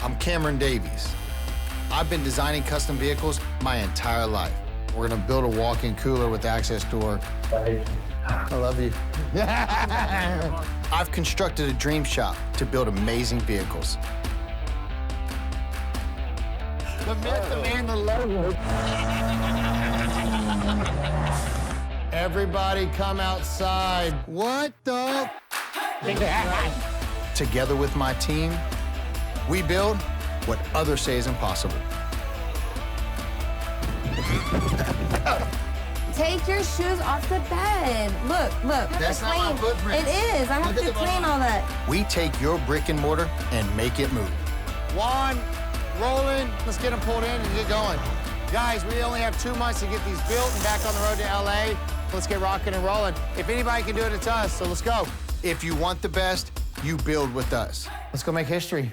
I'm Cameron Davies. I've been designing custom vehicles my entire life. We're gonna build a walk-in cooler with access door. I love you. I've constructed a dream shop to build amazing vehicles. The myth, the man, the legend. Everybody come outside. What the? Together with my team, we build what others say is impossible. Take your shoes off the bed. Look. That's not my footprint. It is. I have to clean all that. We take your brick and mortar and make it move. Juan, rolling. Let's get them pulled in and get going. Guys, we only have 2 months to get these built and back on the road to LA. Let's get rocking and rolling. If anybody can do it, it's us, so let's go. If you want the best, you build with us. Let's go make history.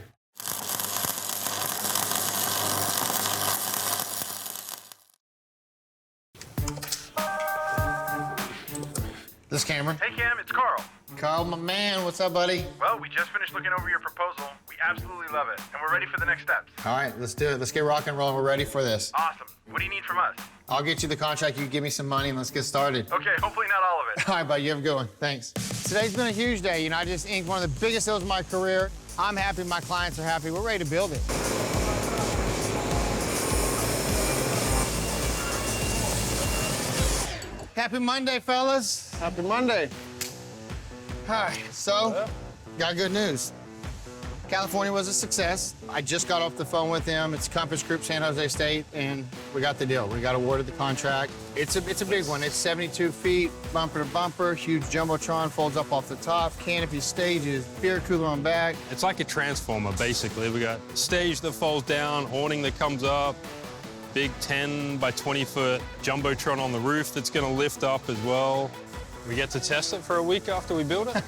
This Cameron. Hey, Cam, it's Carl. Carl, my man, what's up, buddy? Well, we just finished looking over your proposal. We absolutely love it, and we're ready for the next steps. All right, let's do it. Let's get rock and roll. We're ready for this. Awesome. What do you need from us? I'll get you the contract. You give me some money, and let's get started. Okay, hopefully not all of it. All right, buddy, you have a good one. Thanks. Today's been a huge day. You know, I just inked one of the biggest deals of my career. I'm happy, my clients are happy. We're ready to build it. Happy Monday, fellas. Happy Monday. All right, so, got good news. California was a success. I just got off the phone with them. It's Compass Group, San Jose State, and we got the deal. We got awarded the contract. It's a big one. It's 72 feet, bumper to bumper, huge jumbotron, folds up off the top, canopy stages, beer cooler on back. It's like a transformer, basically. We got stage that folds down, awning that comes up, big 10 by 20 foot jumbotron on the roof that's gonna lift up as well. We get to test it for a week after we build it.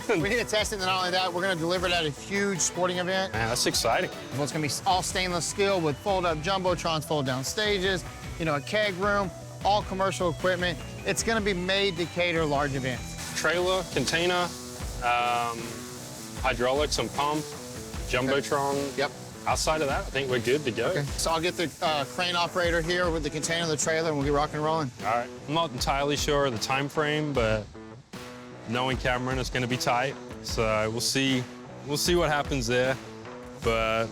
We need to test it, and not only that, we're gonna deliver it at a huge sporting event. Man, that's exciting. Well, it's gonna be all stainless steel with fold-up jumbotrons, fold-down stages, you know, a keg room, all commercial equipment. It's gonna be made to cater large events. Trailer, container, hydraulics and pump, jumbotron. Yep. Outside of that, I think we're good to go. Okay. So I'll get the crane operator here with the container and the trailer, and we'll get rocking and rolling. All right. I'm not entirely sure of the time frame, but knowing Cameron, it's going to be tight. So we'll see what happens there. But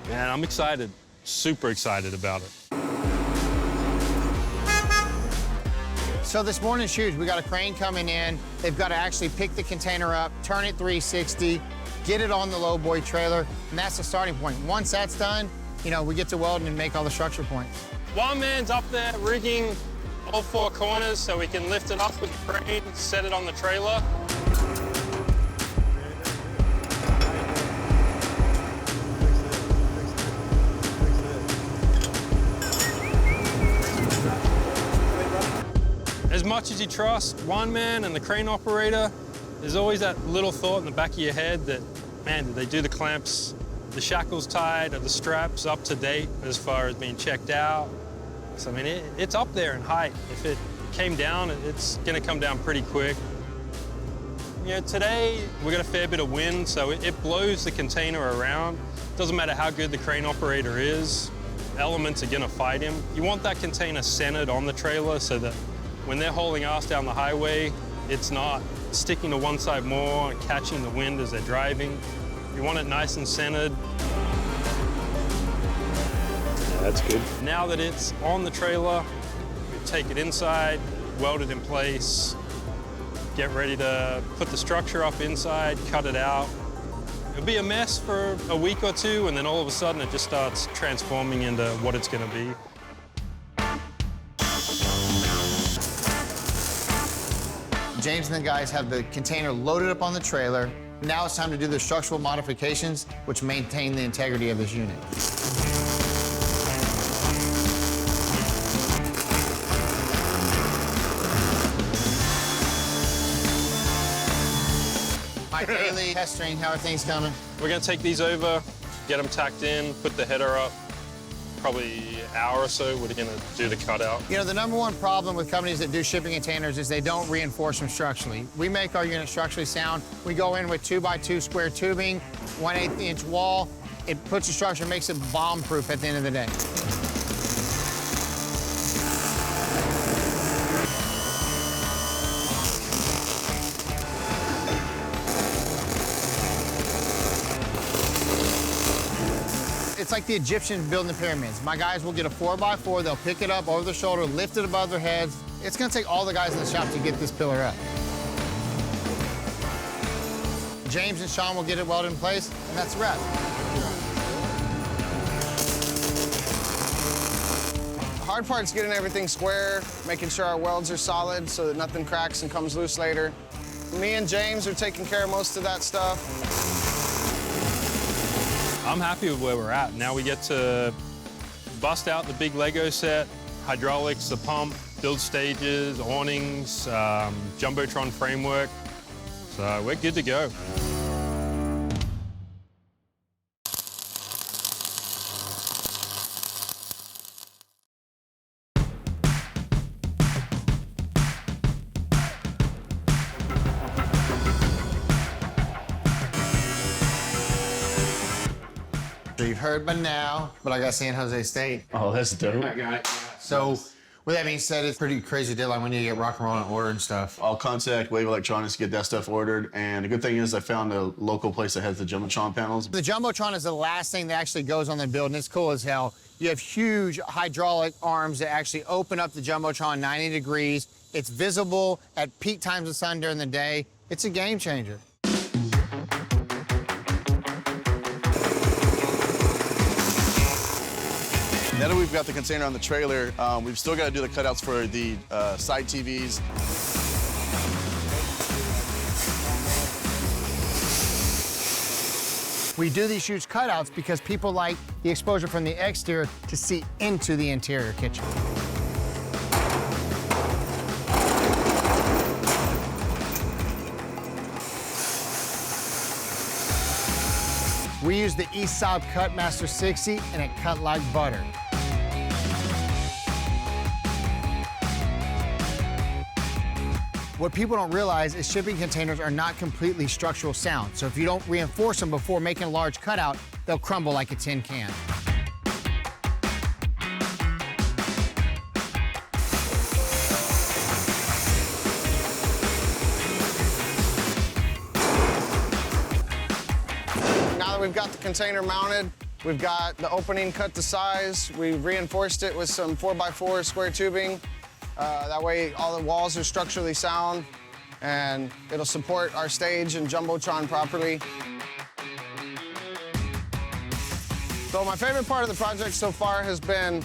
man, I'm excited, super excited about it. So this morning's huge. We got a crane coming in. They've got to actually pick the container up, turn it 360, get it on the lowboy trailer, and that's the starting point. Once that's done, you know, we get to welding and make all the structure points. One man's up there rigging all 4 corners so we can lift it up with the crane, set it on the trailer. As much as you trust one man and the crane operator, there's always that little thought in the back of your head that, man, did they do the clamps, the shackles tied, are the straps up to date as far as being checked out? So, I mean, it's up there in height. If it came down, it's gonna come down pretty quick. You know, today, we got a fair bit of wind, so it blows the container around. Doesn't matter how good the crane operator is, elements are gonna fight him. You want that container centered on the trailer so that when they're hauling ass down the highway, it's not sticking to one side more and catching the wind as they're driving. You want it nice and centered. Yeah, that's good. Now that it's on the trailer, we take it inside, weld it in place, get ready to put the structure up inside, cut it out. It'll be a mess for a week or two, and then all of a sudden it just starts transforming into what it's gonna be. James and the guys have the container loaded up on the trailer. Now it's time to do the structural modifications, which maintain the integrity of this unit. My daily testing, how are things coming? We're gonna take these over, get them tacked in, put the header up. Probably an hour or so, we're gonna do the cutout. You know, the #1 problem with companies that do shipping containers is they don't reinforce them structurally. We make our unit structurally sound. We go in with 2x2 square tubing, 1/8 inch wall, It puts the structure, makes it bomb-proof at the end of the day. It's like the Egyptians building the pyramids. My guys will get a 4x4, they'll pick it up over their shoulder, lift it above their heads. It's gonna take all the guys in the shop to get this pillar up. James and Sean will get it welded in place, and that's a wrap. The hard part's getting everything square, making sure our welds are solid so that nothing cracks and comes loose later. Me and James are taking care of most of that stuff. I'm happy with where we're at. Now we get to bust out the big Lego set, hydraulics, the pump, build stages, awnings, Jumbotron framework. So we're good to go. So you've heard by now, but I got San Jose State. Oh, that's dope. I got it. So with that being said, it's pretty crazy deadline when you get rock and roll and order and stuff. I'll contact Wave Electronics to get that stuff ordered. And the good thing is I found a local place that has the Jumbotron panels. The Jumbotron is the last thing that actually goes on the build, and it's cool as hell. You have huge hydraulic arms that actually open up the Jumbotron 90 degrees. It's visible at peak times of sun during the day. It's a game changer. Now that we've got the container on the trailer, we've still got to do the cutouts for the side TVs. We do these huge cutouts because people like the exposure from the exterior to see into the interior kitchen. We use the Eastside Cutmaster 60 and it cut like butter. What people don't realize is shipping containers are not completely structural sound. So if you don't reinforce them before making a large cutout, they'll crumble like a tin can. Now that we've got the container mounted, we've got the opening cut to size. We've reinforced it with some 4x4 square tubing. That way all the walls are structurally sound and it'll support our stage and Jumbotron properly. So my favorite part of the project so far has been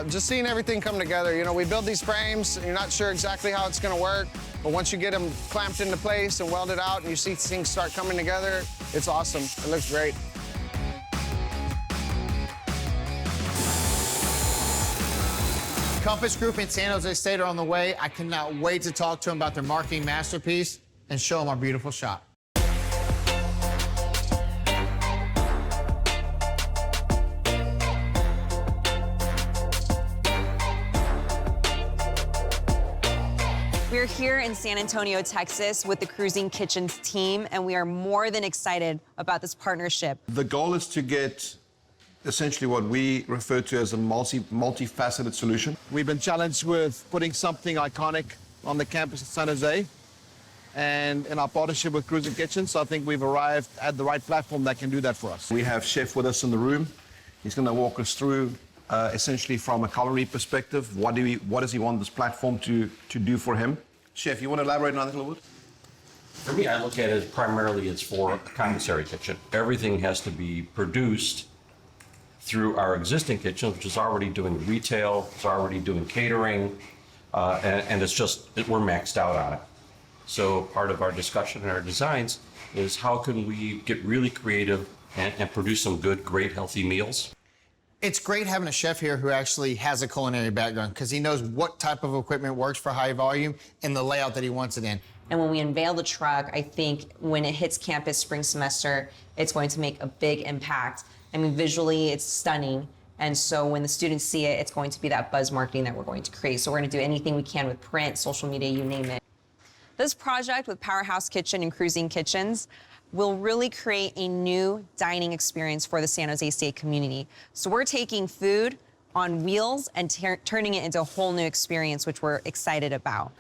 just seeing everything come together. You know, we build these frames and you're not sure exactly how it's gonna work, but once you get them clamped into place and welded out and you see things start coming together, it's awesome. It looks great. Compass Group in San Jose State are on the way. I cannot wait to talk to them about their marketing masterpiece and show them our beautiful shop. We're here in San Antonio, Texas with the Cruising Kitchens team, and we are more than excited about this partnership. The goal is to get essentially what we refer to as a multifaceted solution. We've been challenged with putting something iconic on the campus of San Jose, and in our partnership with Cruising Kitchens, I think we've arrived at the right platform that can do that for us. We have Chef with us in the room. He's going to walk us through essentially from a culinary perspective, what does he want this platform to do for him? Chef, you want to elaborate on that a little bit? For me, I look at it primarily as for a commissary kitchen. Everything has to be produced through our existing kitchen, which is already doing retail, it's already doing catering, and it's just, we're maxed out on it. So part of our discussion and our designs is how can we get really creative and produce some good, great, healthy meals. It's great having a chef here who actually has a culinary background because he knows what type of equipment works for high volume and the layout that he wants it in. And when we unveil the truck, I think when it hits campus spring semester, it's going to make a big impact. I mean, visually, it's stunning. And so when the students see it, it's going to be that buzz marketing that we're going to create. So we're going to do anything we can with print, social media, you name it. This project with Powerhouse Kitchen and Cruising Kitchens, will really create a new dining experience for the San Jose State community. So we're taking food on wheels and turning it into a whole new experience, which we're excited about.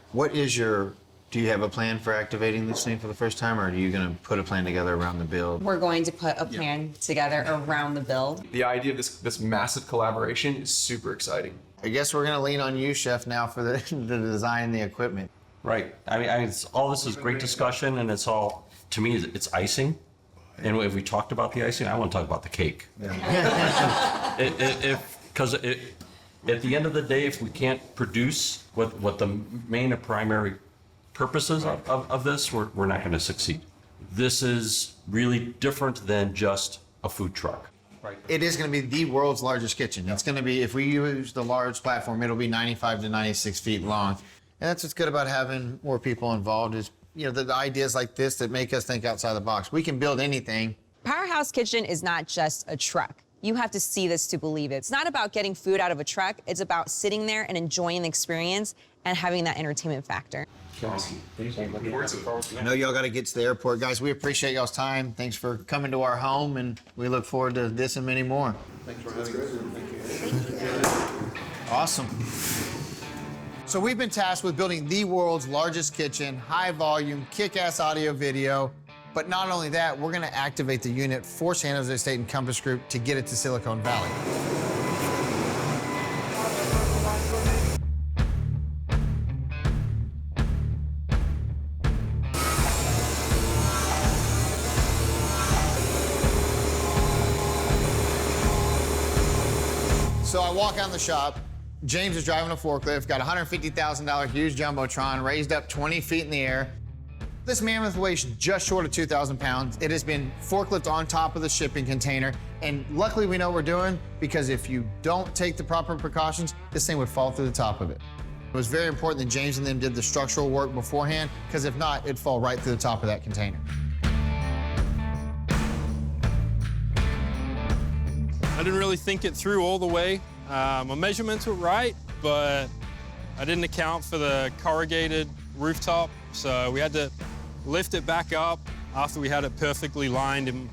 Do you have a plan for activating this thing for the first time, or are you gonna put a plan together around the build? We're going to put a plan together around the build. The idea of this massive collaboration is super exciting. I guess we're gonna lean on you, Chef, now for the design and the equipment. Right. I mean, all this is great discussion, and it's all, to me, it's icing. And if we talked about the icing, I want to talk about the cake. Because at the end of the day, if we can't produce what the main and primary purposes of this, we're not going to succeed. This is really different than just a food truck. Right. It is going to be the world's largest kitchen. It's going to be, if we use the large platform, it'll be 95 to 96 feet long. And that's what's good about having more people involved is, the ideas like this that make us think outside the box. We can build anything. Powerhouse Kitchen is not just a truck. You have to see this to believe it. It's not about getting food out of a truck. It's about sitting there and enjoying the experience and having that entertainment factor. Awesome. I know y'all got to get to the airport. Guys, we appreciate y'all's time. Thanks for coming to our home, and we look forward to this and many more. Thanks for having us. Awesome. So we've been tasked with building the world's largest kitchen, high volume, kick-ass audio video. But not only that, we're going to activate the unit for San Jose State and Compass Group to get it to Silicon Valley. So I walk out in the shop. James is driving a forklift, got a $150,000 huge Jumbotron raised up 20 feet in the air. This mammoth weighs just short of 2,000 pounds. It has been forklift on top of the shipping container. And luckily we know what we're doing, because if you don't take the proper precautions, this thing would fall through the top of it. It was very important that James and them did the structural work beforehand, because if not, it'd fall right through the top of that container. I didn't really think it through all the way. My measurements were right, but I didn't account for the corrugated rooftop, so we had to lift it back up after we had it perfectly lined and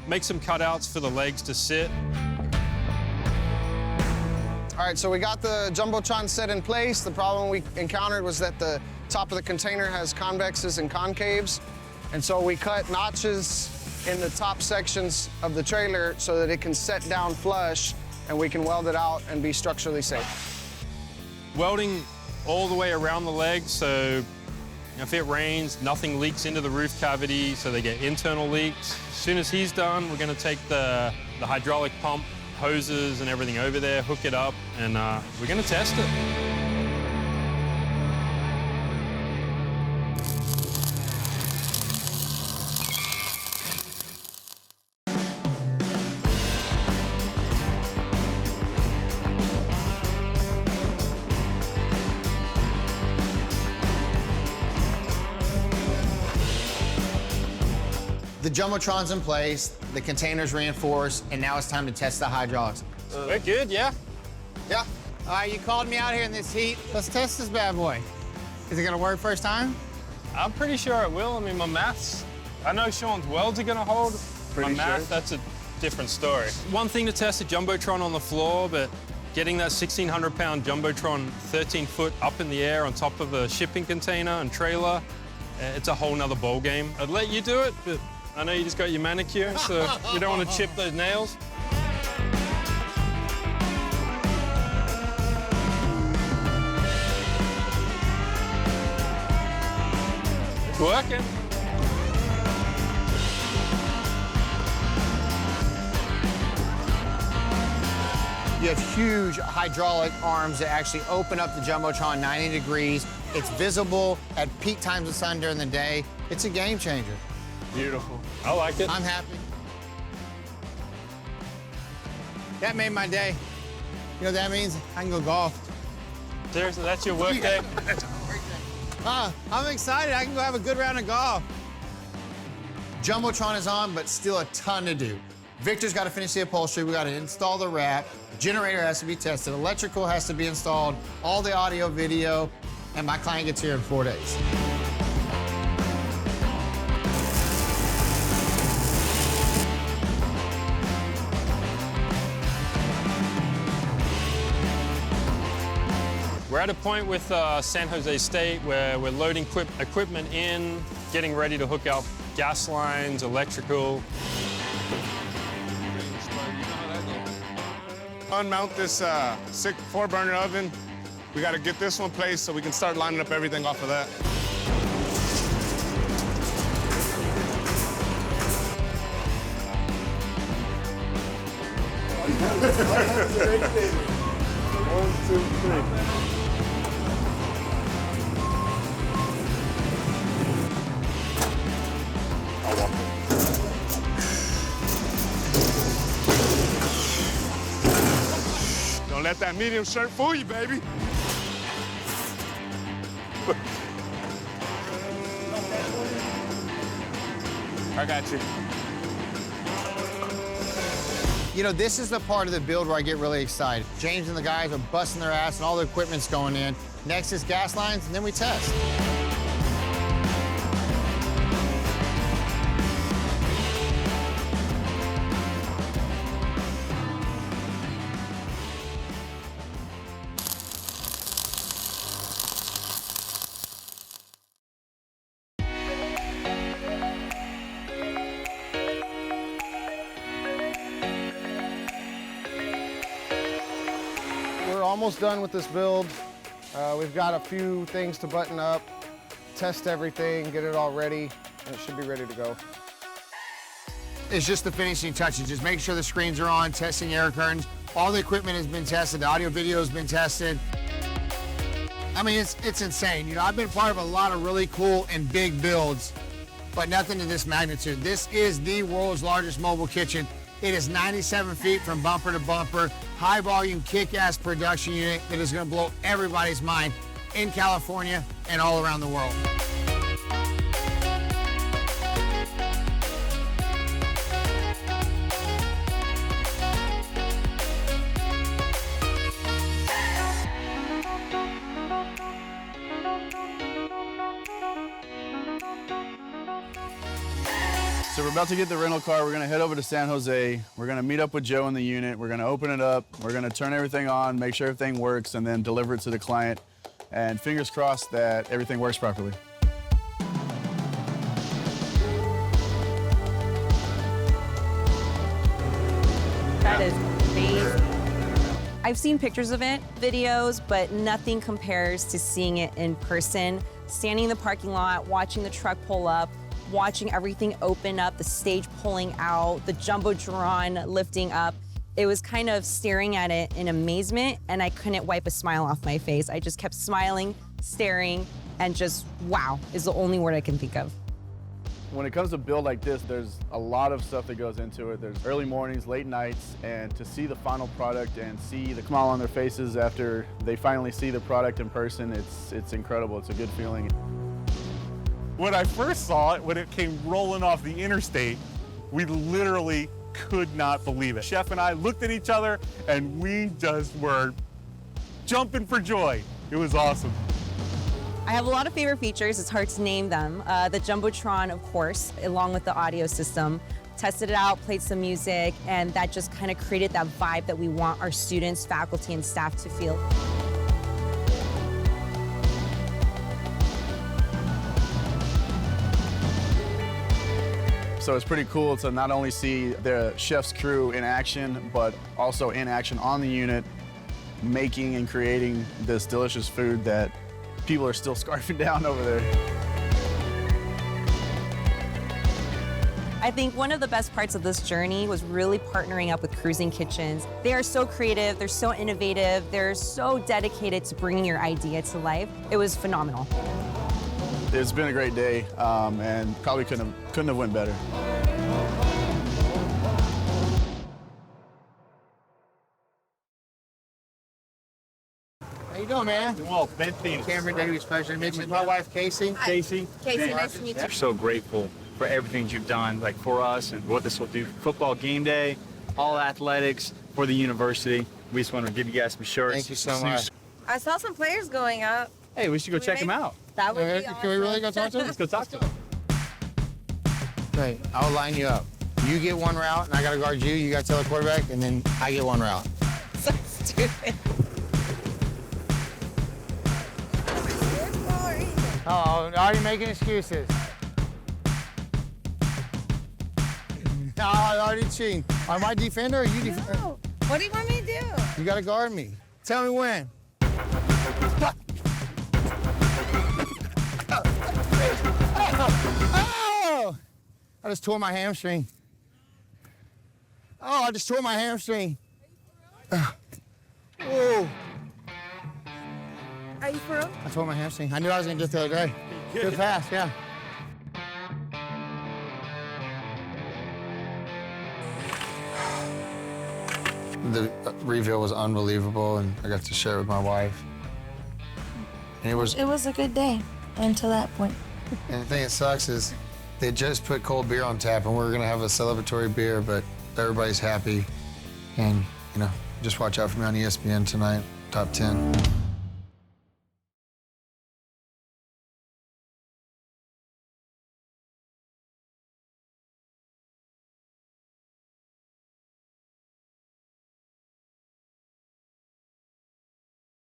make some cutouts for the legs to sit. All right, so we got the Jumbotron set in place. The problem we encountered was that the top of the container has convexes and concaves. And so we cut notches in the top sections of the trailer so that it can set down flush and we can weld it out and be structurally safe. Welding all the way around the legs, so if it rains, nothing leaks into the roof cavity, so they get internal leaks. As soon as he's done, we're gonna take the hydraulic pump, hoses and everything over there, hook it up, and we're gonna test it. The Jumbotron's in place, the container's reinforced, and now it's time to test the hydraulics. We're good, yeah? Yeah. All right, you called me out here in this heat. Let's test this bad boy. Is it gonna work first time? I'm pretty sure it will. I mean, my maths, I know Sean's welds are gonna hold. My math, that's a different story. One thing to test a Jumbotron on the floor, but getting that 1,600-pound Jumbotron 13 foot up in the air on top of a shipping container and trailer, it's a whole nother ball game. I'd let you do it, but I know you just got your manicure, so you don't want to chip those nails. It's working. You have huge hydraulic arms that actually open up the Jumbotron 90 degrees. It's visible at peak times of sun during the day. It's a game changer. Beautiful. I like it. I'm happy. That made my day. You know what that means? I can go golf. Seriously, that's your work day? I'm excited. I can go have a good round of golf. Jumbotron is on, but still a ton to do. Victor's got to finish the upholstery. We got to install the wrap. Generator has to be tested. Electrical has to be installed. All the audio, video, and my client gets here in 4 days. We're at a point with San Jose State where we're loading equipment in, getting ready to hook up gas lines, electrical. Unmount this 4-burner oven. We got to get this one placed so we can start lining up everything off of that. One, two, three. Don't let that medium shirt fool you, baby. I got you. You know, this is the part of the build where I get really excited. James and the guys are busting their ass and all the equipment's going in. Next is gas lines, and then we test. We're almost done with this build. We've got a few things to button up, test everything, get it all ready, and it should be ready to go. It's just the finishing touches. Just making sure the screens are on, testing air curtains. All the equipment has been tested. The audio video has been tested. I mean, it's insane. You know, I've been part of a lot of really cool and big builds, but nothing to this magnitude. This is the world's largest mobile kitchen. It is 97 feet from bumper to bumper, high volume, kick-ass production unit that is gonna blow everybody's mind in California and all around the world. So we're about to get the rental car. We're gonna head over to San Jose. We're gonna meet up with Joe in the unit. We're gonna open it up. We're gonna turn everything on, make sure everything works, and then deliver it to the client. And fingers crossed that everything works properly. That is amazing. I've seen pictures of it, videos, but nothing compares to seeing it in person. Standing in the parking lot, watching the truck pull up, watching everything open up, the stage pulling out, the Jumbotron lifting up. It was kind of staring at it in amazement, and I couldn't wipe a smile off my face. I just kept smiling, staring, and just wow is the only word I can think of. When it comes to build like this, there's a lot of stuff that goes into it. There's early mornings, late nights, and to see the final product and see the smile on their faces after they finally see the product in person, it's incredible. It's a good feeling. When I first saw it, when it came rolling off the interstate, we literally could not believe it. Chef and I looked at each other and we just were jumping for joy. It was awesome. I have a lot of favorite features. It's hard to name them. The Jumbotron, of course, along with the audio system. Tested it out, played some music, and that just kind of created that vibe that we want our students, faculty, and staff to feel. So it's pretty cool to not only see the chef's crew in action, but also in action on the unit, making and creating this delicious food that people are still scarfing down over there. I think one of the best parts of this journey was really partnering up with Cruising Kitchens. They are so creative, they're so innovative, they're so dedicated to bringing your idea to life. It was phenomenal. It's been a great day, and probably couldn't have went better. How you doing, man? Well, Ben Phoenix. Cameron Davies, pleasure to meet you. My wife, Kaycee. Kaycee. Kaycee, nice to meet you. We're so grateful for everything you've done, like for us and what this will do. Football game day, all athletics for the university. We just want to give you guys some shirts. Thank you so much. I saw some players going up. Hey, we should go check them out. That would be awesome. Can we really go talk to them? Let's go talk to them. Great, I'll line you up. You get one route, and I gotta guard you. You gotta tell the quarterback, and then I get one route. So stupid. Oh, already making excuses. No, I already cheating. Am I defender or you defender? No. What do you want me to do? You gotta guard me. Tell me when. Oh! I just tore my hamstring. Oh, I just tore my hamstring. Oh. Are you for real? I tore my hamstring. I knew I was gonna do it the other day. Good pass, yeah. The reveal was unbelievable, and I got to share it with my wife. And it was a good day until that point. And the thing that sucks is they just put cold beer on tap, and we were gonna have a celebratory beer, but everybody's happy. And, you know, just watch out for me on ESPN tonight, top 10.